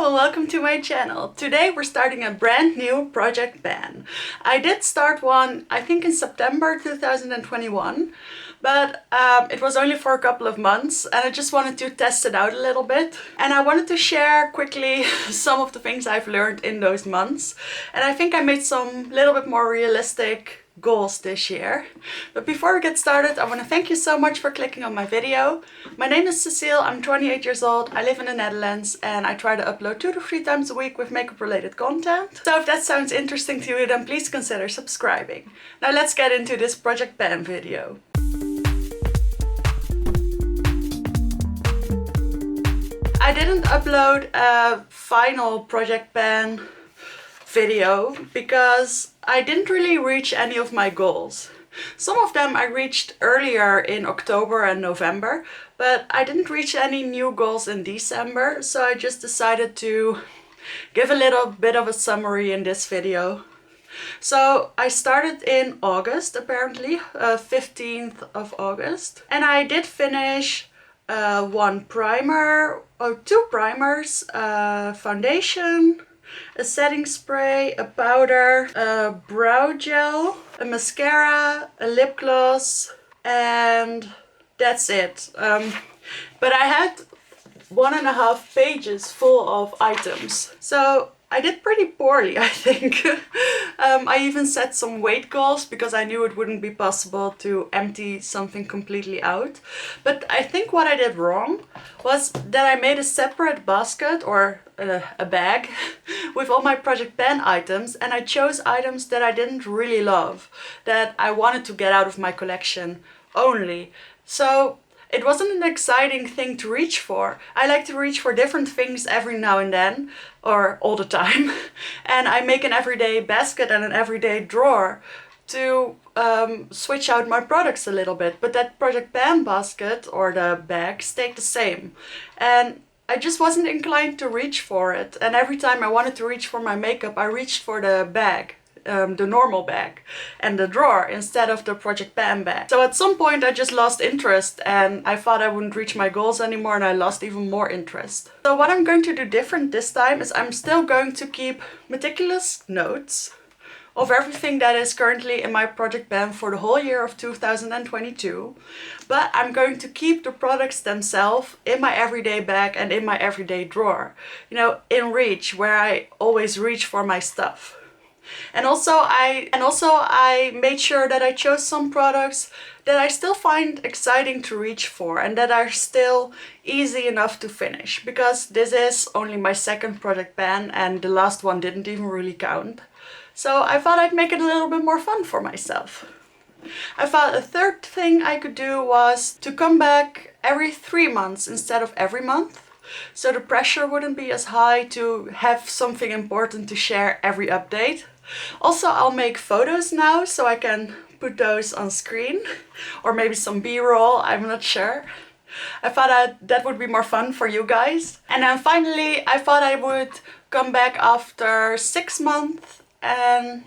Hello, welcome to my channel. Today we're starting a brand new project ban. I did start one, I think in September 2021, but it was only for a couple of months and I just wanted to test it out a little bit. And I wanted to share quickly some of the things I've learned in those months. And I think I made some little bit more realistic goals this year. But before we get started, I want to thank you so much for clicking on my video. My name is Cecile, I'm 28 years old, I live in the Netherlands and I try to upload 2 to 3 times a week with makeup related content. So if that sounds interesting to you, then please consider subscribing. Now let's get into this project ban video. I didn't upload a final project ban video because I didn't really reach any of my goals. Some of them I reached earlier in October and November, but I didn't reach any new goals in December, so I just decided to give a little bit of a summary in this video. So I started in August, apparently, 15th of August, and I did finish one primer, or 2 primers, foundation, a setting spray, a powder, a brow gel, a mascara, a lip gloss, and that's it. But I had 1.5 pages full of items, so I did pretty poorly, I think. I even set some weight goals because I knew it wouldn't be possible to empty something completely out. But I think what I did wrong was that I made a separate basket or a bag with all my project ban items, and I chose items that I didn't really love, that I wanted to get out of my collection only. So it wasn't an exciting thing to reach for. I like to reach for different things every now and then, or all the time. And I make an everyday basket and an everyday drawer to switch out my products a little bit. But that project ban basket or the bag stayed the same. And I just wasn't inclined to reach for it. And every time I wanted to reach for my makeup, I reached for the bag. The normal bag and the drawer instead of the project ban bag. So at some point I just lost interest and I thought I wouldn't reach my goals anymore, and I lost even more interest. So what I'm going to do different this time is I'm still going to keep meticulous notes of everything that is currently in my project ban for the whole year of 2022. But I'm going to keep the products themselves in my everyday bag and in my everyday drawer. You know, in reach, where I always reach for my stuff. And also I made sure that I chose some products that I still find exciting to reach for and that are still easy enough to finish, because this is only my second project ban and the last one didn't even really count. So I thought I'd make it a little bit more fun for myself. I thought a third thing I could do was to come back every 3 months instead of every month. So the pressure wouldn't be as high to have something important to share every update. Also, I'll make photos now so I can put those on screen, or maybe some B-roll, I'm not sure. I thought that would be more fun for you guys. And then finally, I thought I would come back after 6 months, and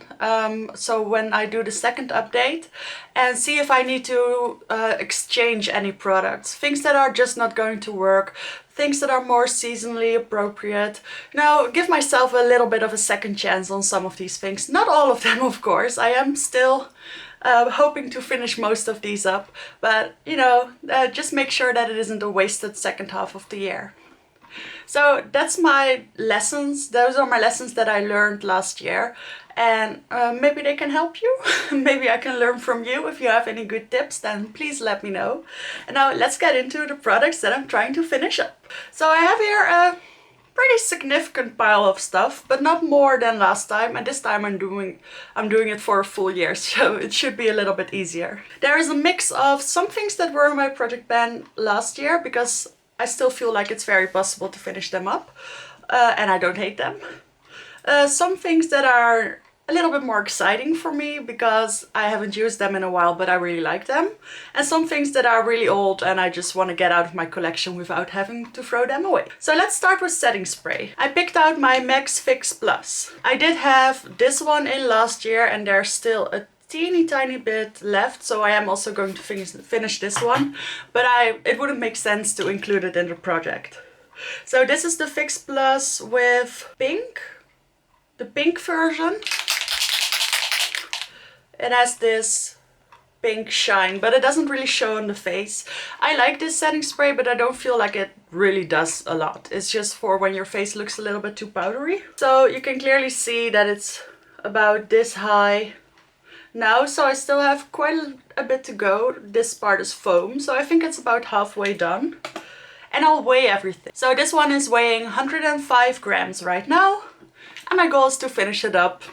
so when I do the second update, and see if I need to exchange any products, things that are just not going to work, things that are more seasonally appropriate. Now, give myself a little bit of a second chance on some of these things. Not all of them, of course. I am still hoping to finish most of these up, but you know, just make sure that it isn't a wasted second half of the year. So that's my lessons. Those are my lessons that I learned last year, and maybe they can help you. Maybe I can learn from you. If you have any good tips, then please let me know. And now let's get into the products that I'm trying to finish up. So I have here a pretty significant pile of stuff, but not more than last time, and this time I'm doing it for a full year, so it should be a little bit easier. There is a mix of some things that were in my project ban last year, because I still feel like it's very possible to finish them up, and I don't hate them. Some things that are a little bit more exciting for me because I haven't used them in a while, but I really like them. And some things that are really old and I just want to get out of my collection without having to throw them away. So let's start with setting spray. I picked out my Max Fix Plus. I did have this one in last year and there's still a teeny tiny bit left, so I am also going to finish this one, but it wouldn't make sense to include it in the project. So this is the Fix Plus with pink, the pink version. It has this pink shine, but it doesn't really show on the face. I like this setting spray, but I don't feel like it really does a lot. It's just for when your face looks a little bit too powdery. So you can clearly see that it's about this high now, so I still have quite a bit to go. This part is foam, so I think it's about halfway done. And I'll weigh everything. So this one is weighing 105 grams right now, and my goal is to finish it up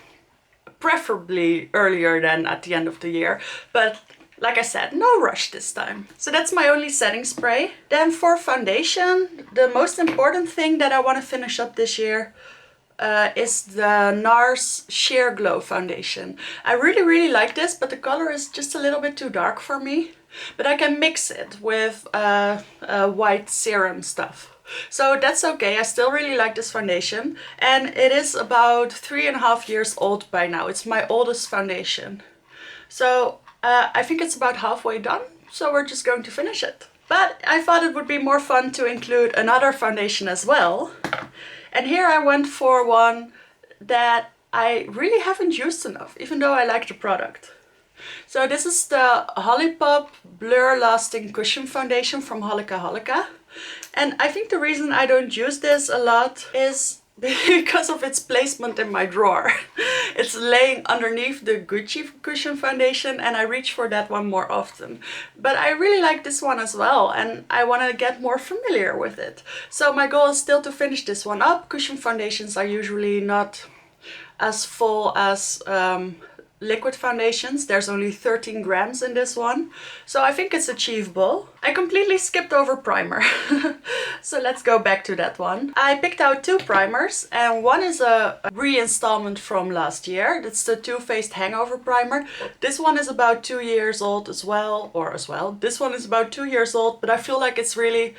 preferably earlier than at the end of the year, but like I said, no rush this time. So that's my only setting spray. Then for foundation, the most important thing that I want to finish up this year is the Nars Sheer Glow foundation. I really like this, but the color is just a little bit too dark for me. But I can mix it with white serum stuff. So that's okay. I still really like this foundation. And it is about 3.5 years old by now. It's my oldest foundation. So I think it's about halfway done. So we're just going to finish it. But I thought it would be more fun to include another foundation as well. And here I went for one that I really haven't used enough, even though I like the product. So this is the Lollipop Blur Lasting Cushion Foundation from Holika. And I think the reason I don't use this a lot is because of its placement in my drawer. It's laying underneath the Gucci Cushion Foundation, and I reach for that one more often. But I really like this one as well, and I want to get more familiar with it. So my goal is still to finish this one up. Cushion foundations are usually not as full as liquid foundations. There's only 13 grams in this one, so I think it's achievable. I completely skipped over primer. So let's go back to that one. I picked out two primers, and one is a reinstallment from last year. That's the Too Faced Hangover primer. This one is about 2 years old as well. This one is about 2 years old, but I feel like it's really,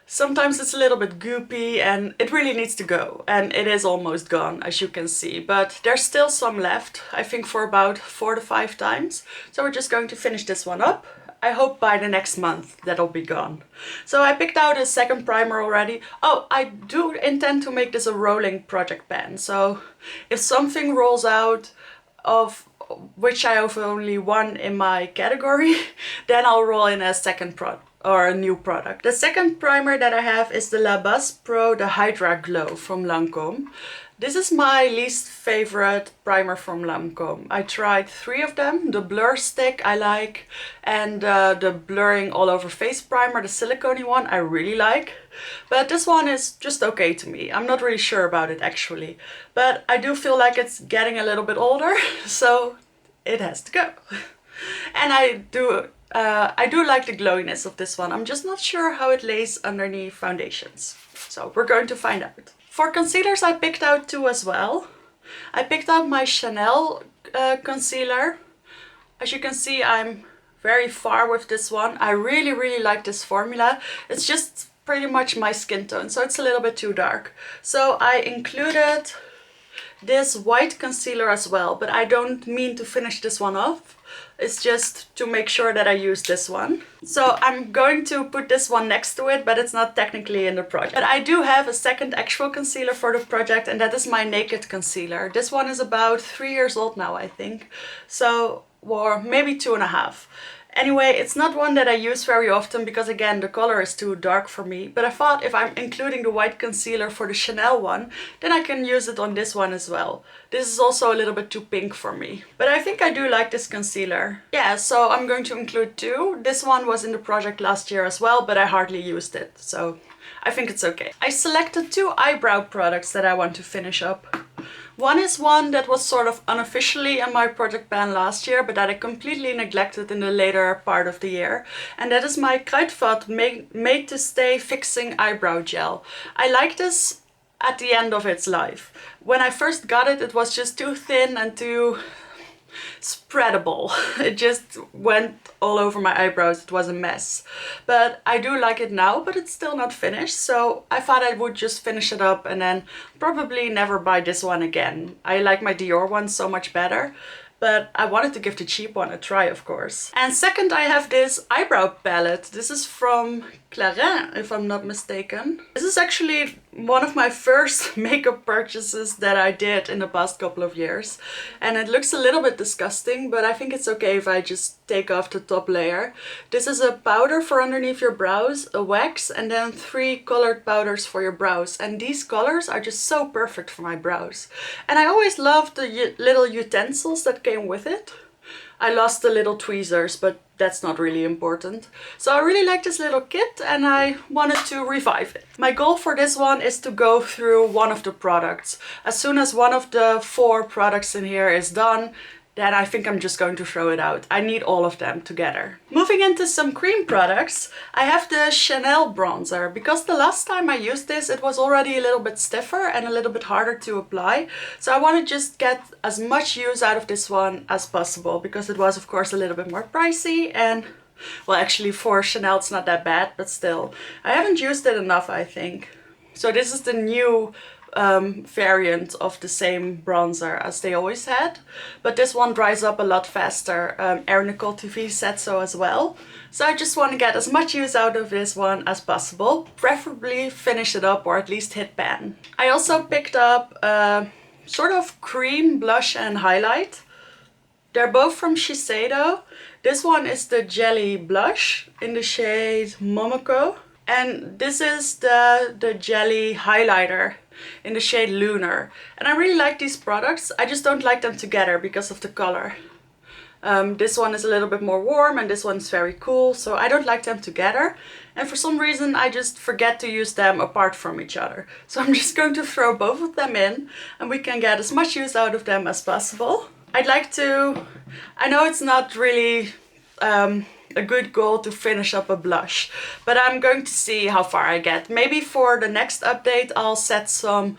sometimes it's a little bit goopy and it really needs to go. And it is almost gone, as you can see. But there's still some left, I think for about 4 to 5 times. So we're just going to finish this one up. I hope by the next month that'll be gone. So I picked out a second primer already. Oh, I do intend to make this a rolling project pan. So if something rolls out of which I have only one in my category, then I'll roll in a second product. Or a new product. The second primer that I have is the La Buzz Pro The Hydra Glow from Lancome. This is my least favorite primer from Lancome. I tried 3 of them. The Blur Stick I like, and the Blurring All Over Face primer, the silicone one, I really like. But this one is just okay to me. I'm not really sure about it actually. But I do feel like it's getting a little bit older, so it has to go. And I do like the glowiness of this one. I'm just not sure how it lays underneath foundations. So we're going to find out. For concealers I picked out 2 as well. I picked out my Chanel concealer. As you can see, I'm very far with this one. I really like this formula. It's just pretty much my skin tone, so it's a little bit too dark. So I included this white concealer as well, but I don't mean to finish this one off. It's just to make sure that I use this one. So I'm going to put this one next to it, but it's not technically in the project. But I do have a second actual concealer for the project, and that is my Naked concealer. This one is about 3 years old now, I think. So, or maybe 2.5. Anyway, it's not one that I use very often because again, the color is too dark for me. But I thought if I'm including the white concealer for the Chanel one, then I can use it on this one as well. This is also a little bit too pink for me. But I think I do like this concealer. Yeah, so I'm going to include 2. This one was in the project last year as well, but I hardly used it. So I think it's okay. I selected 2 eyebrow products that I want to finish up. One is one that was sort of unofficially in my project pan last year, but that I completely neglected in the later part of the year. And that is my Kruidvat Made to Stay Fixing Eyebrow Gel. I like this at the end of its life. When I first got it, it was just too thin and too spreadable. It just went all over my eyebrows. It was a mess. But I do like it now, but it's still not finished. So I thought I would just finish it up and then probably never buy this one again. I like my Dior one so much better. But I wanted to give the cheap one a try, of course. And second, I have this eyebrow palette. This is from Clarin, if I'm not mistaken. This is actually one of my first makeup purchases that I did in the past couple of years. And it looks a little bit disgusting, but I think it's okay if I just take off the top layer. This is a powder for underneath your brows, a wax, and then 3 colored powders for your brows. And these colors are just so perfect for my brows. And I always loved the little utensils that came with it. I lost the little tweezers, but that's not really important. So I really like this little kit and I wanted to revive it. My goal for this one is to go through one of the products. As soon as one of the 4 products in here is done, then I think I'm just going to throw it out. I need all of them together. Moving into some cream products, I have the Chanel bronzer. Because the last time I used this, it was already a little bit stiffer and a little bit harder to apply. So I want to just get as much use out of this one as possible. Because it was of course a little bit more pricey and, well, actually for Chanel it's not that bad, but still. I haven't used it enough, I think. So this is the new variant of the same bronzer as they always had, but this one dries up a lot faster. Air Nicole TV said so as well. So I just want to get as much use out of this one as possible, preferably finish it up or at least hit pan. I also picked up a sort of cream blush and highlight. They're both from Shiseido. This one is the Jelly Blush in the shade Momoko, and this is the Jelly Highlighter in the shade Lunar. And I really like these products. I just don't like them together because of the color. This one is a little bit more warm and this one's very cool, so I don't like them together. And for some reason I just forget to use them apart from each other. So I'm just going to throw both of them in and we can get as much use out of them as possible. I'd like to... I know it's not really a good goal to finish up a blush, but I'm going to see how far I get. Maybe for the next update I'll set some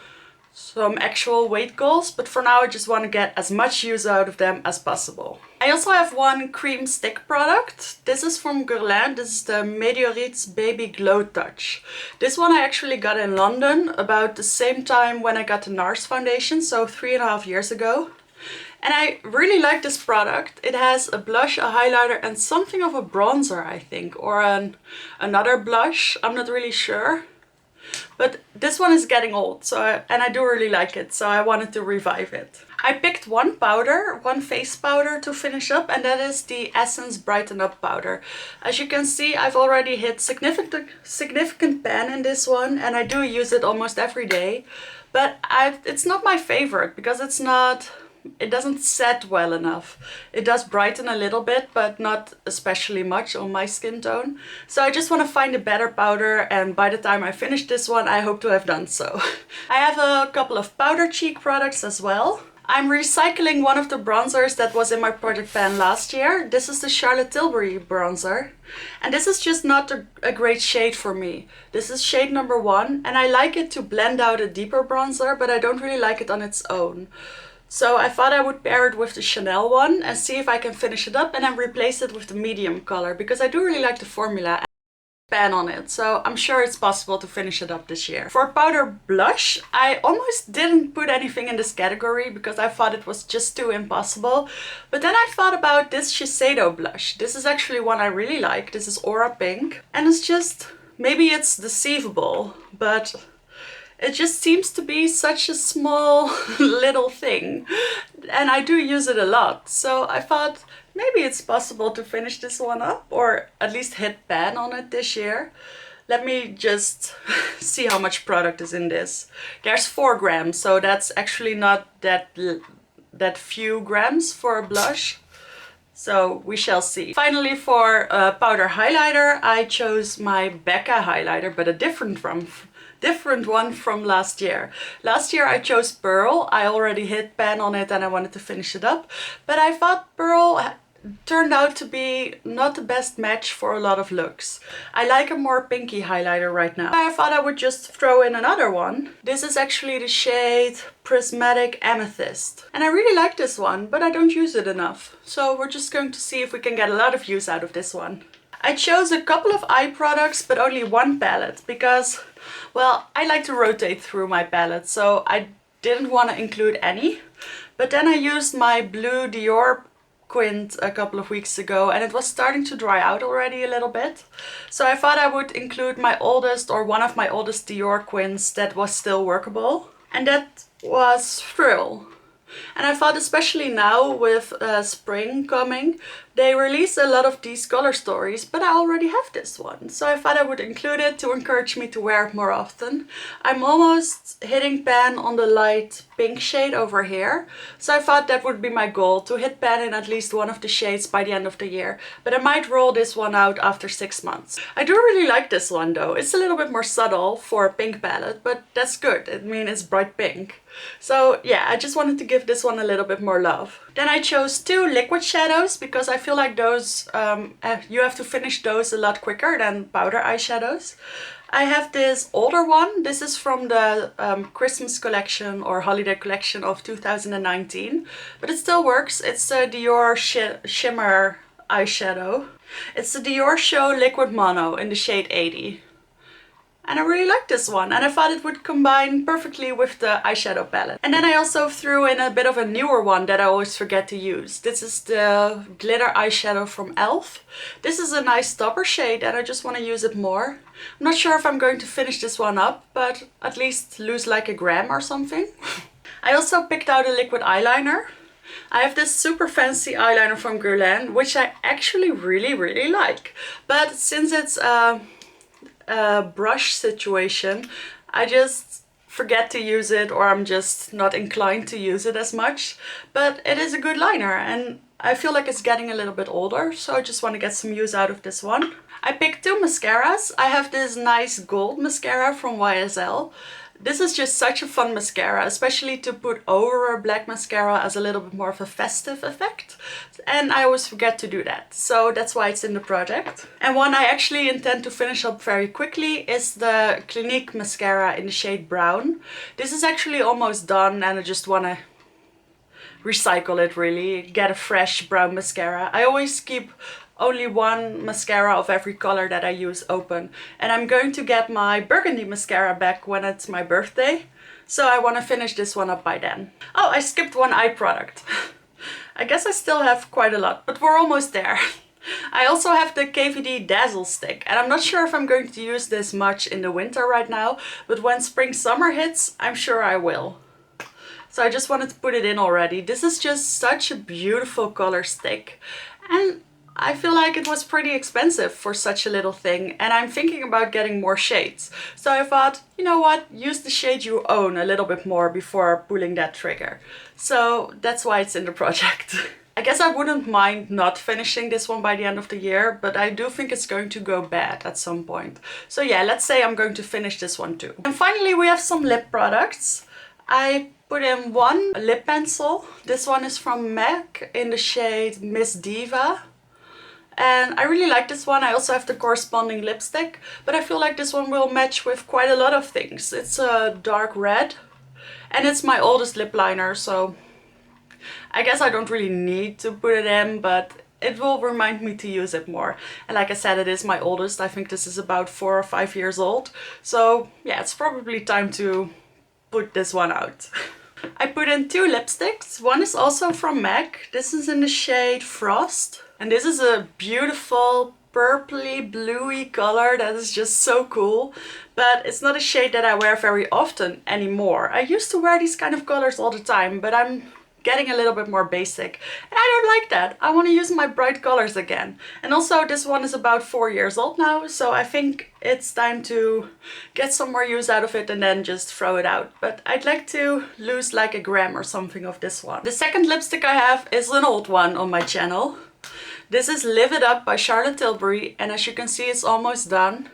actual weight goals, but for now I just want to get as much use out of them as possible. I also have one cream stick product. This is from Guerlain. This is the Meteorites Baby Glow Touch. This one I actually got in London about the same time when I got the Nars foundation, so 3.5 years ago. And I really like this product. It has a blush, a highlighter, and something of a bronzer, I think, or another blush. I'm not really sure. But this one is getting old, and I do really like it, so I wanted to revive it. I picked one powder, one face powder to finish up, and that is the Essence Brighten Up powder. As you can see, I've already hit significant pan in this one, and I do use it almost every day. But it's not my favorite because it doesn't set well enough. It does brighten a little bit, but not especially much on my skin tone. So I just want to find a better powder, and by the time I finish this one, I hope to have done so. I have a couple of powder cheek products as well. I'm recycling one of the bronzers that was in my project pan last year. This is the Charlotte Tilbury bronzer. And this is just not a great shade for me. This is shade number 1, and I like it to blend out a deeper bronzer, but I don't really like it on its own. So I thought I would pair it with the Chanel one and see if I can finish it up and then replace it with the medium color, because I do really like the formula and pan on it. So I'm sure it's possible to finish it up this year. For powder blush, I almost didn't put anything in this category because I thought it was just too impossible. But then I thought about this Shiseido blush. This is actually one I really like. This is Aura Pink. And it's just, maybe it's deceivable, but it just seems to be such a small little thing, and I do use it a lot. So I thought maybe it's possible to finish this one up, or at least hit pan on it this year. Let me just see how much product is in this. There's 4 grams, so that's actually not that few grams for a blush. So we shall see. Finally, for powder highlighter, I chose my Becca highlighter, but a different one from last year. Last year I chose Pearl. I already hit pan on it and I wanted to finish it up, but I thought Pearl turned out to be not the best match for a lot of looks. I like a more pinky highlighter right now. I thought I would just throw in another one. This is actually the shade Prismatic Amethyst. And I really like this one, but I don't use it enough. So we're just going to see if we can get a lot of use out of this one. I chose a couple of eye products, but only one palette because, well, I like to rotate through my palette, so I didn't want to include any. But then I used my blue Dior quint a couple of weeks ago and it was starting to dry out already a little bit. So I thought I would include my oldest or one of my oldest Dior quints that was still workable. And that was Thrill. And I thought especially now with spring coming, they release a lot of these color stories, but I already have this one. So I thought I would include it to encourage me to wear it more often. I'm almost hitting pan on the light pink shade over here. So I thought that would be my goal, to hit pan in at least one of the shades by the end of the year. But I might roll this one out after 6 months. I do really like this one though. It's a little bit more subtle for a pink palette, but that's good. I mean, it's bright pink. So yeah, I just wanted to give this one a little bit more love. Then I chose 2 liquid shadows because I feel like those, you have to finish those a lot quicker than powder eyeshadows. I have this older one. This is from the Christmas collection or holiday collection of 2019, but it still works. It's a Dior Shimmer eyeshadow. It's the Dior Show Liquid Mono in the shade 80. And I really like this one, and I thought it would combine perfectly with the eyeshadow palette. And then I also threw in a bit of a newer one that I always forget to use. This is the glitter eyeshadow from e.l.f. This is a nice topper shade and I just want to use it more. I'm not sure if I'm going to finish this one up, but at least lose like a gram or something. I also picked out a liquid eyeliner. I have this super fancy eyeliner from Guerlain, which I actually really like. But since it's a brush situation, I just forget to use it, or I'm just not inclined to use it as much. But it is a good liner and I feel like it's getting a little bit older, so I just want to get some use out of this one. I picked 2 mascaras. I have this nice gold mascara from YSL. This is just such a fun mascara, especially to put over a black mascara as a little bit more of a festive effect. And I always forget to do that, so that's why it's in the project. And one I actually intend to finish up very quickly is the Clinique mascara in the shade Brown. This is actually almost done and I just want to recycle it really, get a fresh brown mascara. I always keep only one mascara of every color that I use open. And I'm going to get my burgundy mascara back when it's my birthday. So I want to finish this one up by then. Oh, I skipped one eye product. I guess I still have quite a lot, but we're almost there. I also have the KVD Dazzle Stick, and I'm not sure if I'm going to use this much in the winter right now, but when spring summer hits, I'm sure I will. So I just wanted to put it in already. This is just such a beautiful color stick. And I feel like it was pretty expensive for such a little thing, and I'm thinking about getting more shades. So I thought, you know what, use the shade you own a little bit more before pulling that trigger. So that's why it's in the project. I guess I wouldn't mind not finishing this one by the end of the year, but I do think it's going to go bad at some point. So yeah, let's say I'm going to finish this one too. And finally we have some lip products. I put in one lip pencil. This one is from MAC in the shade Miss Diva. And I really like this one. I also have the corresponding lipstick, but I feel like this one will match with quite a lot of things. It's a dark red and it's my oldest lip liner, so I guess I don't really need to put it in, but it will remind me to use it more. And like I said, it is my oldest. I think this is about 4 or 5 years old. So yeah, it's probably time to put this one out. I put in 2 lipsticks. One is also from MAC. This is in the shade Frost. And this is a beautiful purpley bluey color that is just so cool. But it's not a shade that I wear very often anymore. I used to wear these kind of colors all the time, but I'm getting a little bit more basic. And I don't like that. I want to use my bright colors again. And also this one is about 4 years old now, so I think it's time to get some more use out of it and then just throw it out. But I'd like to lose like a gram or something of this one. The second lipstick I have is an old one on my channel. This is Live It Up by Charlotte Tilbury, and as you can see it's almost done.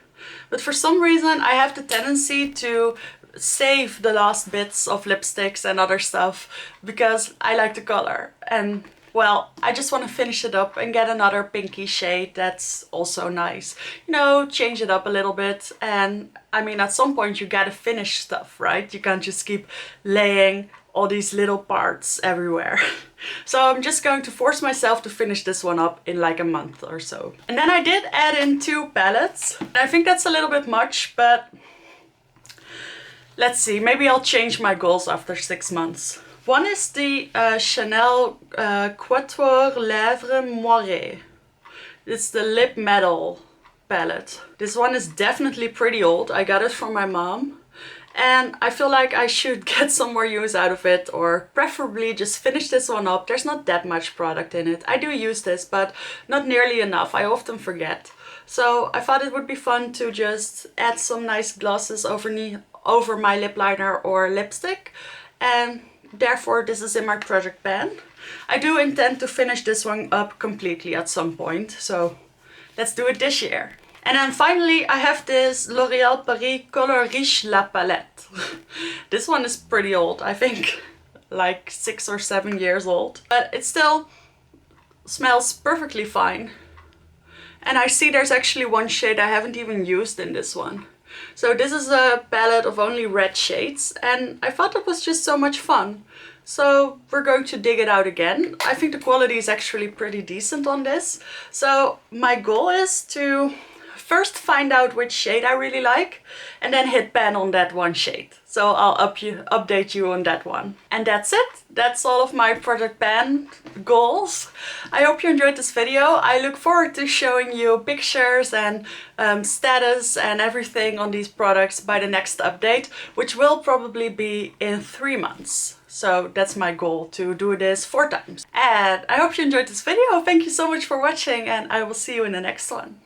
But for some reason I have the tendency to save the last bits of lipsticks and other stuff because I like the color. And well, I just want to finish it up and get another pinky shade that's also nice. You know, change it up a little bit. And I mean, at some point you gotta finish stuff, right? You can't just keep laying all these little parts everywhere. So I'm just going to force myself to finish this one up in like a month or so. And then I did add in 2 palettes. I think that's a little bit much, but let's see, maybe I'll change my goals after 6 months. One is the Chanel Quatuor Lèvres Moiré. It's the Lip Metal palette. This one is definitely pretty old. I got it from my mom. And I feel like I should get some more use out of it, or preferably just finish this one up. There's not that much product in it. I do use this, but not nearly enough. I often forget. So I thought it would be fun to just add some nice glosses over my lip liner or lipstick. And therefore this is in my project pan. I do intend to finish this one up completely at some point, so let's do it this year. And then finally I have this L'Oréal Paris Color Riche La Palette. This one is pretty old, I think like 6 or 7 years old. But it still smells perfectly fine. And I see there's actually one shade I haven't even used in this one. So this is a palette of only red shades, and I thought it was just so much fun. So we're going to dig it out again. I think the quality is actually pretty decent on this. So my goal is to first find out which shade I really like and then hit pan on that one shade. So I'll update you on that one. And that's it. That's all of my project pan goals. I hope you enjoyed this video. I look forward to showing you pictures and status and everything on these products by the next update, which will probably be in 3 months. So that's my goal, to do this 4 times. And I hope you enjoyed this video. Thank you so much for watching, and I will see you in the next one.